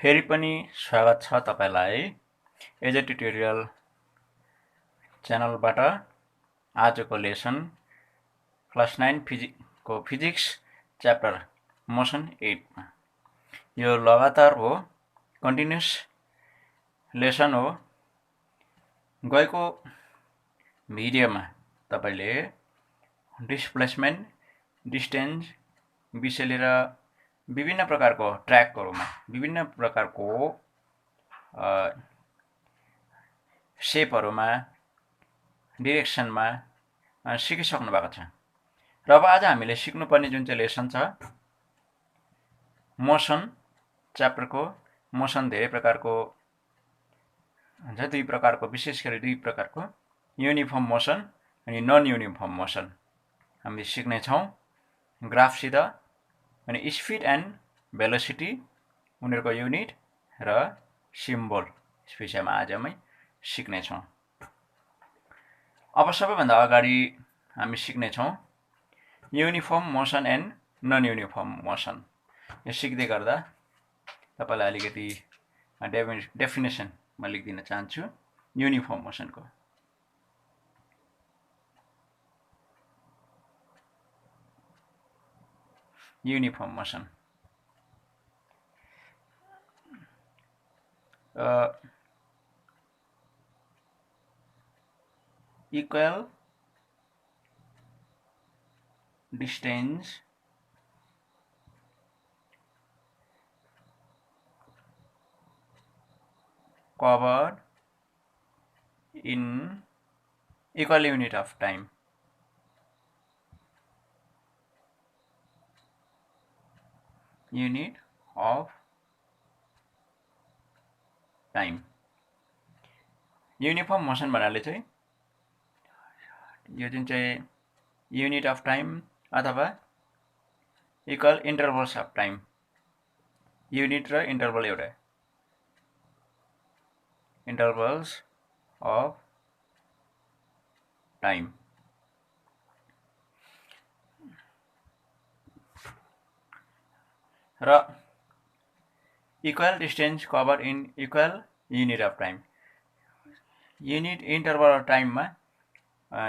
फेरि पनि स्वागत छ तपाईलाई एजे ट्युटोरियल च्यानलबाट। आजको लेसन क्लास 9 को फिजिक्स च्याप्टर मोसन 8 मा। यो लगातार हो, कन्टिन्युस लेसन हो। गएको भिडियोमा तपाईले डिस्प्लेसमेन्ट, डिस्टेन्स विषय लिएर विभिन्न प्रकारको ट्र्याकहरुमा विभिन्न प्रकारको शेपहरुमा डिरेक्सनमा सिकिसक्नु भएको छ। र अब आज हामीले सिक्नुपर्ने जुन चाहिँ लेसन छ, मोसन च्याप्टरको मोसन धेरै प्रकारको हुन्छ, दुई प्रकारको, विशेष गरी दुई प्रकारको, युनिफर्म मोसन अनि नन युनिफर्म मोसन हामीले सिक्ने छौं। ग्राफसित अनि स्पिड एन्ड भेलोसिटी उनीहरुको युनिट र सिम्बल यस विषयमा आजमै सिक्ने छौं। अब सबैभन्दा अगाडि हामी सिक्ने छौं uniform motion and non uniform motion. यो सिक्दै गर्दा तपाईलाई अलिकति डेफिनेसन म लेख्दिन चाहन्छु युनिफर्म मोसनको। Uniform motion equal distance covered in equal unit of time. Unit of time. Uniform motion भन्नाले चाहिँ यो जुन चाहिँ युनिट अफ टाइम अथवा इक्वल इन्टरभल्स अफ टाइम, युनिट र इन्टरभल एउटा, इन्टरभल्स अफ टाइम। र equal distance cover in equal unit of time, unit interval of टाइममा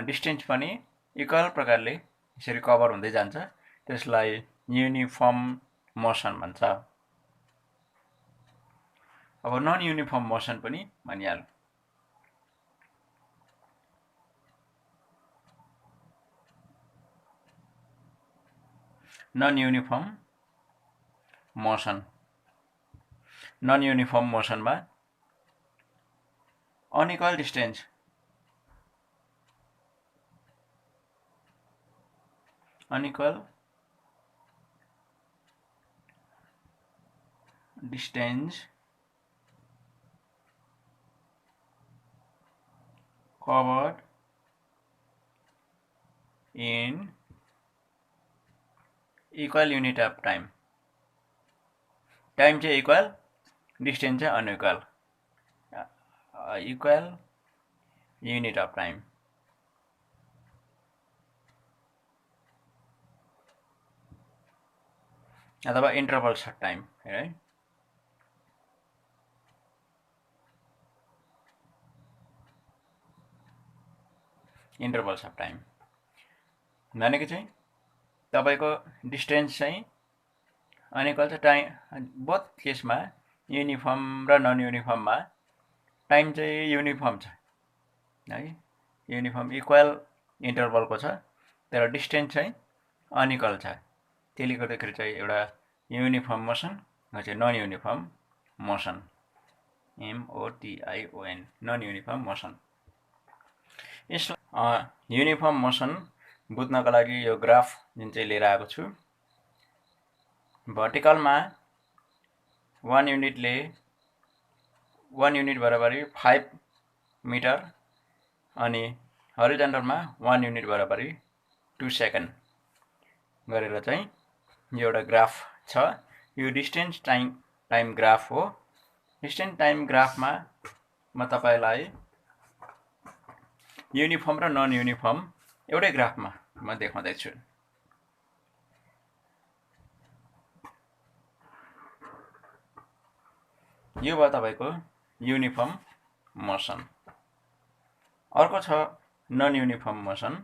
डिस्टेन्स पनि इक्वल प्रकारले यसरी कभर हुँदै जान्छ, त्यसलाई युनिफर्म मोसन भन्छ। अब नन युनिफर्म मोसन पनि भनिहालौं। Non uniform motion, non uniform मोसनमा unequal distance unequal distance covered in equal unit of time. Time चाहिँ इक्वल, डिस्टेन्स चाहिँ unequal, equal unit of time. अथवा इन्टरभल्स अफ टाइम है। इन्टरभल्स of time भनेको चाहिँ तपाईको डिस्टेन्स चाहिँ अनइक्वल छ, टाइम बोथ केसमा युनिफर्म र नन युनिफर्ममा टाइम चाहिँ युनिफर्म छ है, युनिफर्म इक्वल इन्टरभलको छ, तर डिस्टेन्स चाहिँ अनइक्वल छ। त्यसले गर्दाखेरि चाहिँ एउटा युनिफर्म मोसन चाहिँ non uniform motion, MOTION, non uniform motion. यस युनिफर्म मोसन बुझ्नको लागि यो ग्राफ जुन चाहिँ लिएर आएको छु, भर्टिकलमा 1 युनिटले 1 युनिट बराबरी 5 मिटर अनि हरिजन्टलमा 1 युनिट बराबरी 2 सेकेन्ड गरेर चाहिँ यो एउटा ग्राफ छ। यो डिस्टेन्स टाइम ग्राफ हो। डिस्टेन्स टाइम ग्राफमा म तपाईलाई युनिफर्म र नन युनिफर्म एउटै ग्राफमा म देखाउँदै छु। यो भयो तपाईको युनिफर्म मोसन। अर्को छ नन युनिफर्म मोसन।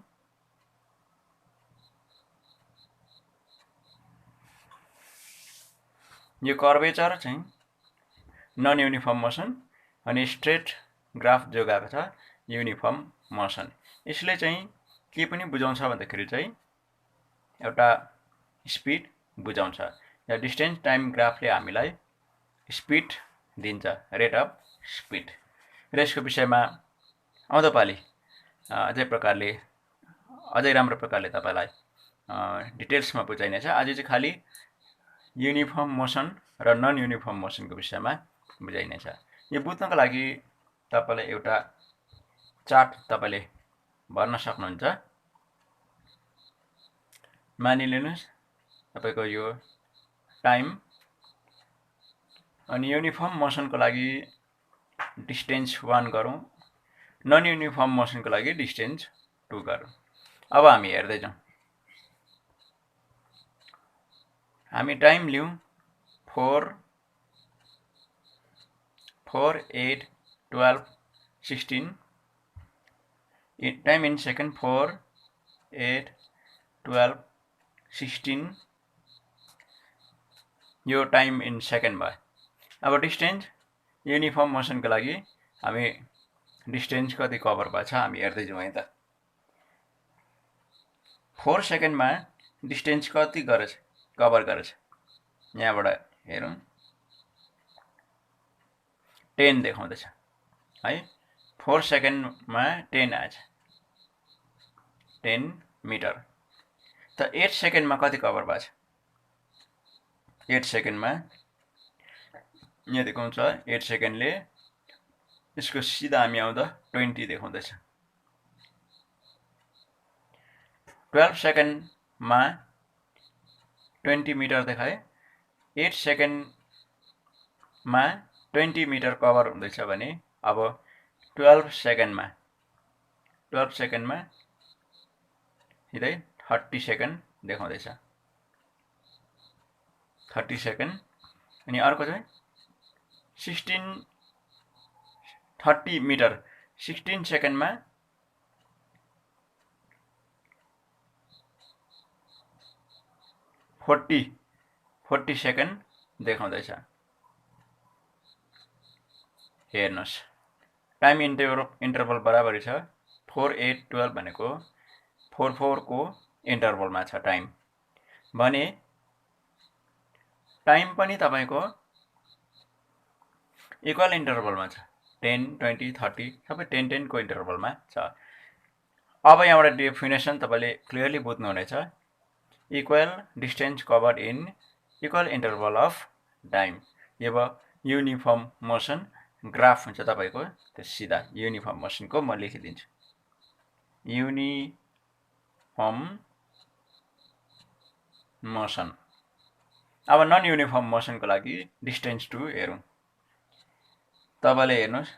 यो कर्वेचर चाहिँ नन युनिफर्म मोसन अनि स्ट्रेट ग्राफ जो गएको छ युनिफर्म मोसन। यसले चाहिँ के पनि बुझाउँछ भन्दाखेरि चाहिँ एउटा स्पिड बुझाउँछ। या डिस्टेन्स टाइम ग्राफले हामीलाई स्पिड दिन्छ, रेट अफ स्पिड। र यसको विषयमा आउँदो पालि अझै राम्रो प्रकारले तपाईलाई डिटेल्समा बुझाइनेछ। आज चाहिँ खालि युनिफर्म मोसन र नन युनिफर्म मोसनको विषयमा बुझाइनेछ। यो बुझ्नको लागि तपाईलाई एउटा चार्ट तपाईले भर्न सक्नुहुन्छ। मानिलिनुस् तपाईको यो टाइम अनि युनिफर्म मोसनको लागि डिस्टेन्स 1 गरौँ, नन युनिफर्म मोसनको लागि डिस्टेन्स 2 गरौँ। अब हामी हेर्दै जाउँ। हामी टाइम लिउँ 4, 8, 12, 16। Time in second 4, 8, 12, 16। यो टाइम इन सेकेन्ड भयो। अब डिस्टेन्स युनिफर्म मोसनको लागि हामी डिस्टेन्स कति कभर भएको छ हामी हेर्दै जाउँ है त। 4 सेकेन्डमा डिस्टेन्स कति कभर गरेछ यहाँबाट हेरौँ 10 देखाउँदैछ है। 4 सेकेन्डमा 10 आएछ, 10 मिटर। त 8 सेकेन्डमा कति कभर भएको छ? 8 सेकेन्डमा यहाँ देखाउँछ 8 सेकेन्डले यसको सिधा हामी आउँदा 20 देखाउँदैछ। 12 सेकेन्डमा 20 मिटर देखाए। 8 सेकेन्डमा 20 मिटर कभर हुँदैछ भने अब 12 सेकेन्डमा सिधै 30 सेकेन्ड देखाउँदैछ। 30 सेकेन्ड। अनि अर्को चाहिँ 30 मिटर 16 सेकेन्डमा 40 सेकेन्ड देखाउँदैछ। हेर्नुहोस् टाइम इन्टरभल बराबरी छ 4, 8, 12 भनेको 4, 4 को इन्टरभलमा छ टाइम भने टाइम पनि तपाईको इक्वल इन्टरभलमा छ। 10, 20, 30 सबै 10, 10 को इन्टरभलमा छ। अब यहाँबाट डेफिनेसन तपाईले क्लियरली बुझ्नु हुनेछ। Equal distance covered in equal interval of time. यो भयो युनिफर्म मोसन ग्राफ हुन्छ तपाईको त्यो सिधा युनिफर्म मोसनको म लेखिदिन्छु। Uniform motion. अब नन युनिफर्म मोसनको लागि डिस्टेन्स 2 हेरौँ। तपाईले हेर्नुस्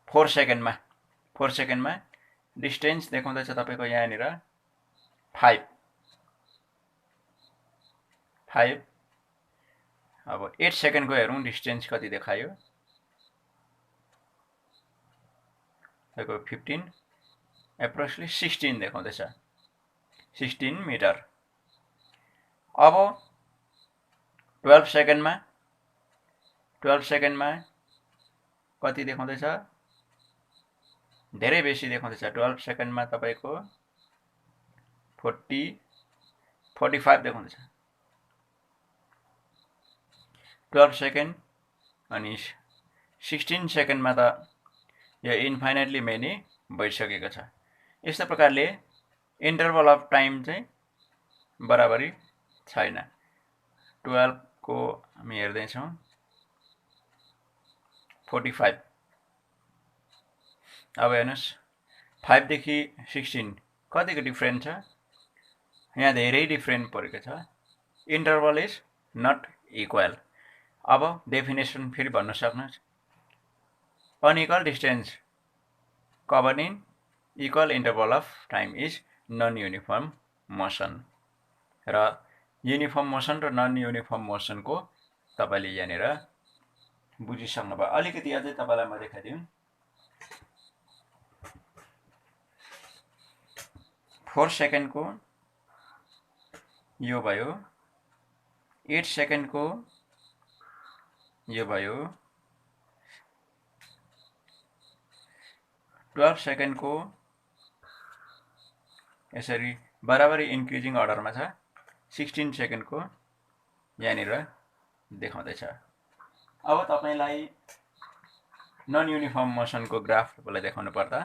4 सेकेन्डमा डिस्टेन्स देखाउँदैछ तपाईको यहाँनिर 5। अब 8 सेकेन्डको हेरौँ डिस्टेन्स कति देखायो तपाईको 15 एप्रोक्सली 16 देखाउँदैछ। 16 मिटर। अब 12 सेकेन्डमा कति देखाउँदैछ? धेरै बेसी देखाउँदैछ। 12 सेकेन्डमा तपाईको 45 देखाउँदैछ। 12 सेकेन्ड अनि 16 सेकेन्डमा त यो इन्फाइनाइटली मेनी भइसकेको छ। यस्तो प्रकारले इन्टरभल अफ टाइम चाहिँ बराबरी छैन। 12 को हामी हेर्दै छौं 45। अब हेर्नुस् 5 देखि 16 कतिको डिफरेन्ट छ? यहाँ धेरै डिफरेन्ट परेको छ। Interval is not equal. अब डेफिनेसन फेरि भन्न सक्नुहुन्छ। Unequal distance covered in equal interval of time is non uniform motion. र युनिफर्म मोसन र नन युनिफर्म मोसनको तपाईले यहाँनिर बुझिसक्नुभयो। अलिकति अझै तपाईलाई म देखाइदिउँ। 4 सेकेन्डको यो भयो, 8 सेकेन्डको यो भयो, 12 सेकेन्डको यसरी बराबरी इन्क्रिजिङ अर्डरमा छ, 16 सेकेन्डको यहाँनिर देखाउँदैछ। अब तपाईलाई नन युनिफर्म मोसनको ग्राफ तपाईलाई देखाउनु पर्दा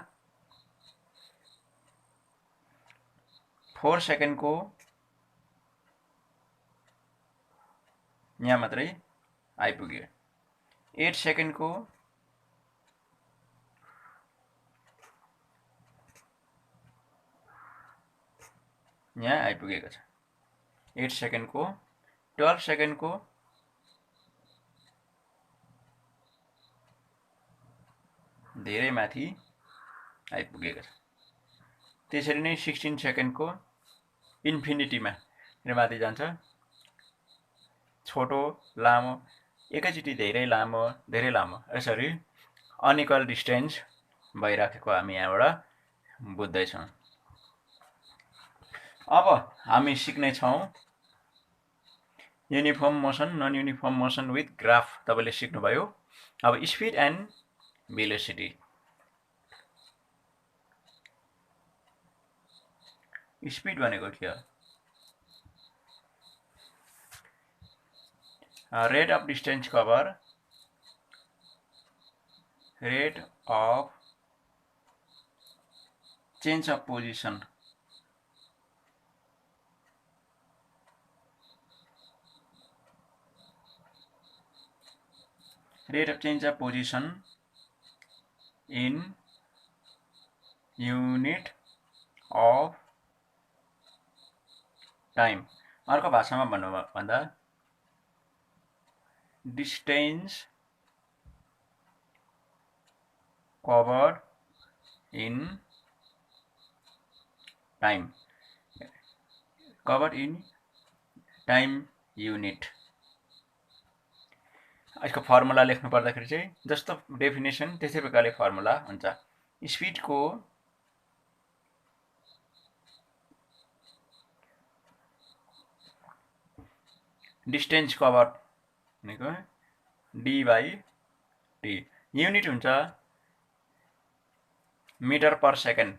4 सेकेन्डको यहाँ मात्रै आइपुग्यो, 8 सेकेन्डको यहाँ आइपुगेको छ, 8 सेकेन्डको, 12 सेकेन्डको धेरै माथि आइपुगेको छ। त्यसरी नै 16 सेकेन्डको इन्फिनिटीमा माथि जान्छ, छोटो लामो एकैचोटि धेरै लामो यसरी अनइक्वल डिस्टेन्स भइराखेको हामी यहाँबाट बुझ्दैछौँ। अब हामी सिक्ने छौँ uniform motion, non uniform motion with graph तपाईले सिक्नुभयो। अब स्पिड एन्ड भेलोसिटी। स्पिड भनेको के हो? Rate of distance cover, rate of change of position, rate of change of position in unit of time। अर्को भाषामा भन्नु भन्दा distance covered in time, covered in time unit। यसको फर्मुला लेख्नु पर्दाखेरि चाहिँ जस्तो डेफिनेसन त्यसै प्रकारले फर्मुला हुन्छ। स्पिडको डिस्टेन्स कभर भनेको डी बाई टी, युनिट हुन्छ मिटर पर सेकेन्ड,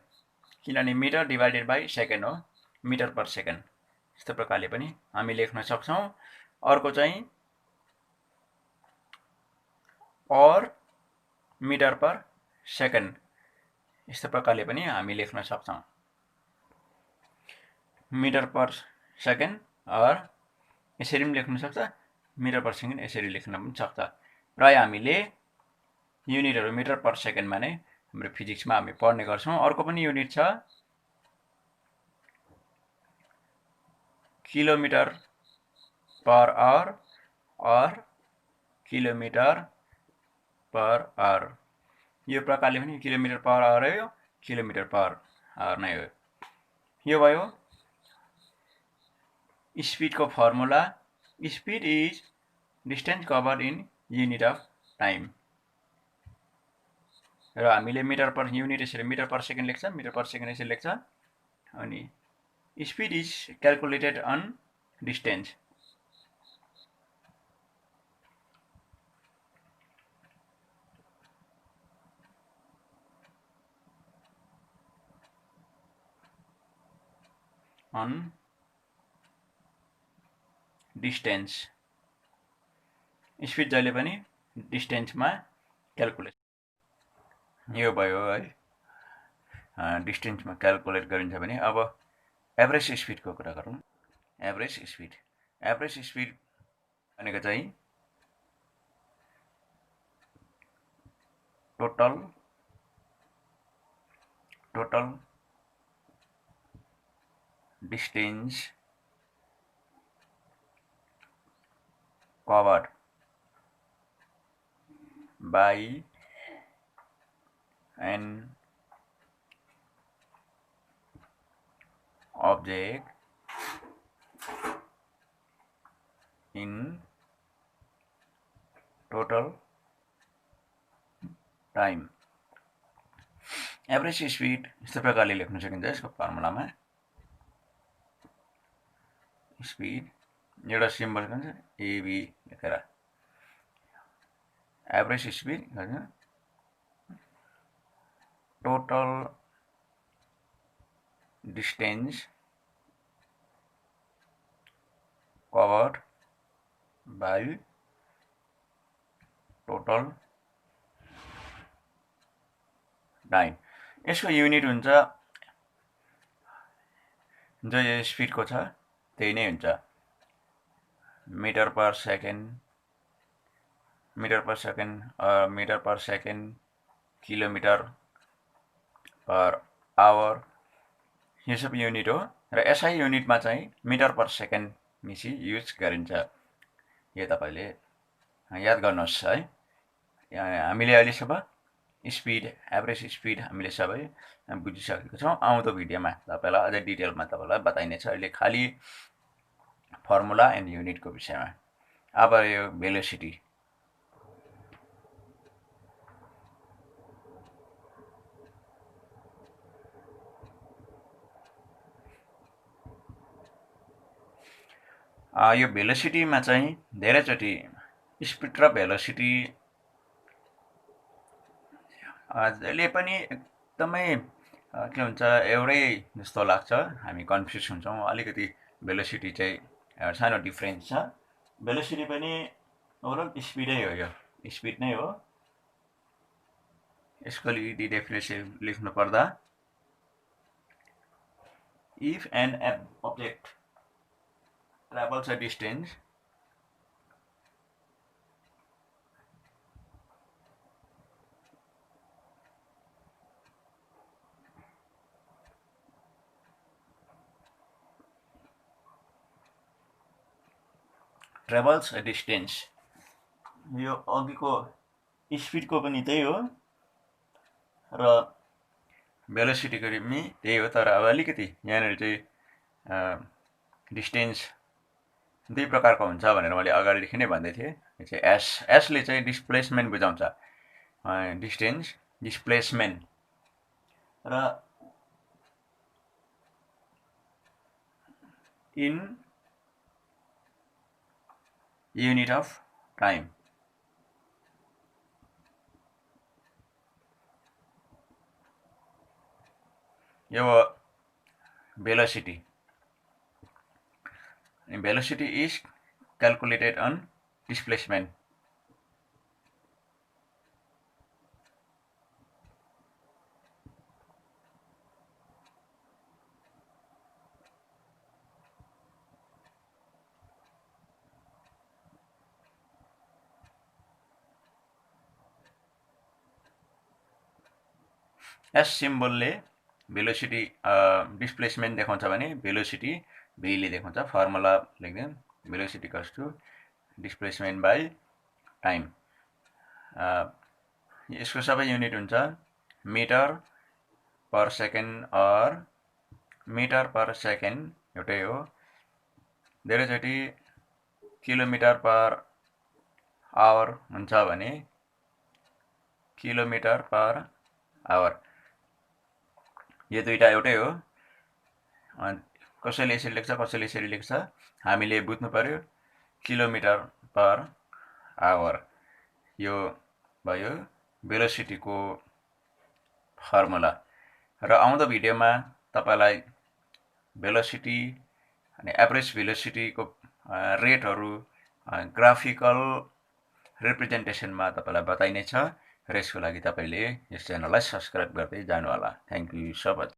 किनभने मिटर डिभाइडेड बाई सेकेन्ड हो, मिटर पर सेकेन्ड। यस्तो प्रकारले पनि हामी लेख्न सक्छौँ। अर्को चाहिँ और मिटर पर सेकेन्ड, यस्तो प्रकारले पनि हामी लेख्न सक्छौँ। मिटर पर सेकेन्ड और यसरी पनि लेख्न सक्छ, मिटर पर सेकेन्ड यसरी लेख्न पनि सक्छ। प्राय हामीले युनिटहरू मिटर पर सेकेन्डमा नै हाम्रो फिजिक्समा हामी पढ्ने गर्छौँ। अर्को पनि युनिट छ kilometre per hour or kilometre per hour. यो प्रकारले पनि किलोमिटर पर आवर हो, किलोमिटर पर आवर नै हो। यो भयो स्पिडको फर्मुला। Speed is distance covered in unit of time. र हामीले मिटर पर युनिट यसरी मिटर पर सेकेन्ड लेख्छ, मिटर पर सेकेन्ड यसरी लेख्छ। अनि speed is calculated on distance. On distance. Speed जहिले पनि डिस्टेन्समा क्याल्कुलेट, यो भयो है, डिस्टेन्समा क्याल्कुलेट गरिन्छ भने। अब एभरेज स्पिडको कुरा गरौँ। एभरेज स्पिड भनेको चाहिँ total distance covered by an object in total time. Average speed यस्तो प्रकारले लेख्न सकिन्छ यसको फर्मुलामा। स्पिड एउटा सिम्बल हुन्छ एबी लेखेर average speed total distance covered by total time. यसको युनिट हुन्छ जो यो स्पिडको छ त्यही नै हुन्छ, metre per second, kilometre per hour, यो सब युनिट हो। र एसआई युनिटमा चाहिँ मिटर पर सेकेन्ड निसी युज गरिन्छ। यो तपाईँले याद गर्नुहोस् है। हामीले अहिलेसम्म स्पिड, एभरेज स्पिड हामीले सबै बुझिसकेको छौँ। आउँदो भिडियोमा तपाईँलाई अझै डिटेलमा तपाईँलाई बताइनेछ। अहिले खालि फर्मुला एन्ड युनिटको विषयमा। अब यो भेलोसिटी, यो भेलोसिटीमा चाहिँ धेरैचोटि स्पिड र भेलोसिटी जहिले पनि एकदमै के हुन्छ एउटै जस्तो लाग्छ, हामी कन्फ्युज हुन्छौँ। अलिकति भेलोसिटी चाहिँ एउटा सानो डिफ्रेन्स छ। भेलोसिटी पनि ओभरअल स्पिडै हो, यो स्पिड नै हो। यसको लिए डेफिनेसन लेख्नु पर्दा if an object travels a distance यो अघिको स्पिडको पनि त्यही हो र भेलोसिटीको पनि त्यही हो। तर अब अलिकति यहाँनिर चाहिँ डिस्टेन्स दुई प्रकारको हुन्छ भनेर मैले अगाडिदेखि नै भन्दै थिएँ। यो चाहिँ एसले चाहिँ डिस्प्लेसमेन्ट बुझाउँछ, डिस्टेन्स डिस्प्लेसमेन्ट, र इन युनिट अफ टाइम। यो velocity. Velocity is calculated on displacement. S सिम्बलले भेलोसिटी डिस्प्लेसमेन्ट देखाउँछ भने भेलोसिटी भीले देखाउँछ। फर्मुला लेख्दैन, velocity equals to displacement by time. यसको सबै युनिट हुन्छ metre per second or metre per second एउटै हो। धेरैचोटि किलोमिटर पर आवर हुन्छ भने किलोमिटर पर आवर, यो दुईटा एउटै हो। कसैले यसरी लेख्छ, कसैले यसरी लेख्छ, हामीले बुझ्नु पर्यो किलोमिटर पर आवर। यो भयो भेलोसिटीको फर्मुला। र आउँदो भिडियोमा तपाईँलाई भेलोसिटी अनि एभरेज भेलोसिटीको रेटहरू ग्राफिकल रिप्रेजेन्टेसनमा तपाईँलाई बताइनेछ। र यसको लागि तपाईँले यस च्यानललाई सब्सक्राइब गर्दै जानुहोला। Thank you so much.